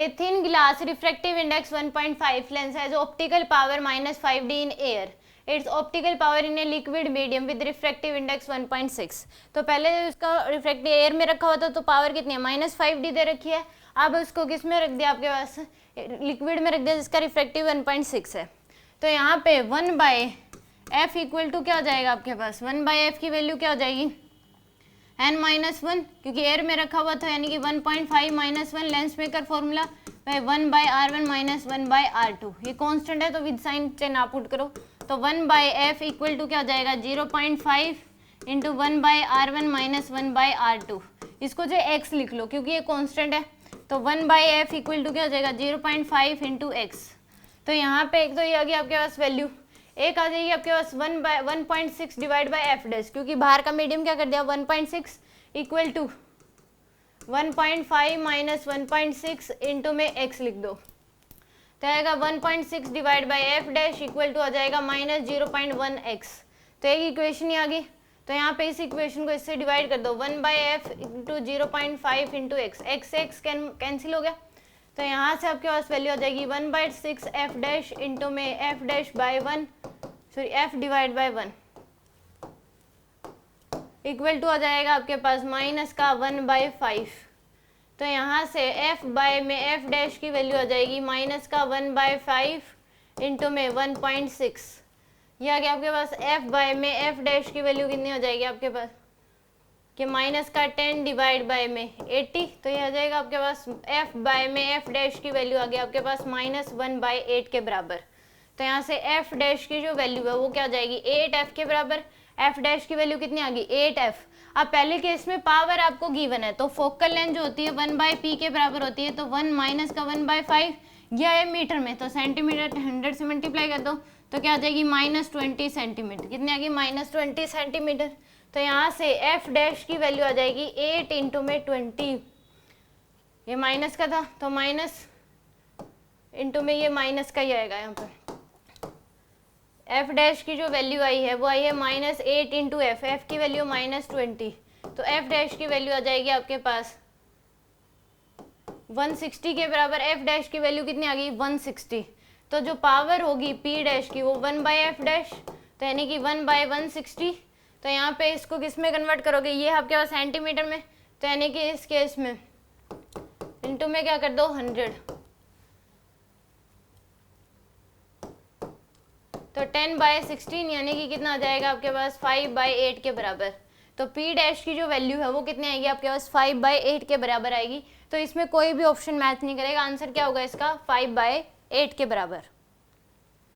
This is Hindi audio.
A thin glass refractive index 1.5 lens has optical power minus 5D in air. Its optical power in a liquid medium with refractive index 1.6. तो पहले उसका रिफ्रैक्टिव एयर में रखा हुआ था तो पावर कितनी है -5D दे रखी है। अब उसको किस में रख दिया आपके पास लिक्विड में रख दिया जिसका रिफ्रैक्टिव 1.6 है। तो यहाँ पे 1/f इक्वल टू क्या हो जाएगा आपके पास 1/f की वैल्यू क्या हो जाएगी n-1 क्योंकि एयर में रखा हुआ था यानी कि 1.5 -1 lens maker formula 1/r1 - 1/r2 ये कांस्टेंट है तो विद साइन चेन आप पुट करो तो 1/f इक्वल टू क्या हो जाएगा 0.5 इंटू 1/r1 - 1/r2 इसको जो x लिख लो क्योंकि ये कांस्टेंट है तो 1/f इक्वल टू क्या हो जाएगा 0.5 इंटू x। तो यहाँ पे एक तो ये आ गया आपके पास वैल्यू, एक आ जाएगी आपके पास 1/1.6 डिवाइड बाय एफ डैश क्योंकि बाहर का मीडियम क्या कर दिया 1.6 इक्वल टू 1.5 माइनस 1.6 इंटू में x लिख दो तो आएगा 1.6 divide by F dash equal to आ जाएगा -0.1x। तो एक इक्वेशन ही आ गई। तो यहाँ पे इस इक्वेशन को इससे डिवाइड कर दो 1/f into 0.5 into x cancel हो गया। तो यहाँ से आपके पास वैल्यू आ जाएगी 1/6 एफ डैश इंटू में F dash by 1 sorry F divide by 1 equal to आ जाएगा आपके पास माइनस का 1/5। तो यहाँ से f बाय में f डैश की वैल्यू आ जाएगी माइनस का 1/5 इंटू में 1.6। यह आ गया आपके पास f बाय में f डैश की वैल्यू कितनी हो जाएगी आपके पास कि माइनस का 10 डिवाइड बाय में 80। तो ये आ जाएगा आपके पास f बाय में f डैश की वैल्यू आ गया आपके पास -1/8 के बराबर। तो यहाँ से f डैश की जो वैल्यू है वो क्या आ जाएगी 8f के बराबर। f डैश की वैल्यू कितनी आ गई 8f। अब पहले केस में पावर आपको गिवन है तो फोकल लेंथ जो होती है 1/p के बराबर होती है तो 1 माइनस का 1/5 यह है मीटर में तो सेंटीमीटर 100 से मल्टीप्लाई कर दो तो क्या आ जाएगी -20 सेंटीमीटर। कितनी आ गई -20 सेंटीमीटर। तो यहाँ से f डैश की वैल्यू आ जाएगी 8 इंटू में 20 ये माइनस का था तो माइनस इंटू में ये माइनस का ही आएगा। यहाँ पर f डैश की जो वैल्यू आई है वो आई है -8 इंटू एफ की वैल्यू -20 तो f डैश की वैल्यू आ जाएगी आपके पास 160 के बराबर। f डैश की वैल्यू कितनी आ गई 160। तो जो पावर होगी p डैश की वो 1/f डैश तो यानी कि 1/160। तो यहाँ पे इसको किस में कन्वर्ट करोगे ये आपके पास सेंटीमीटर में तो यानी कि इस केस में इंटू में क्या कर दो 100 तो 10/16 यानी कि कितना आ जाएगा आपके पास 5/8 के बराबर। तो p डैश की जो वैल्यू है वो कितनी आएगी आपके पास 5/8 के बराबर आएगी। तो इसमें कोई भी ऑप्शन मैच नहीं करेगा, आंसर क्या होगा इसका 5/8 के बराबर।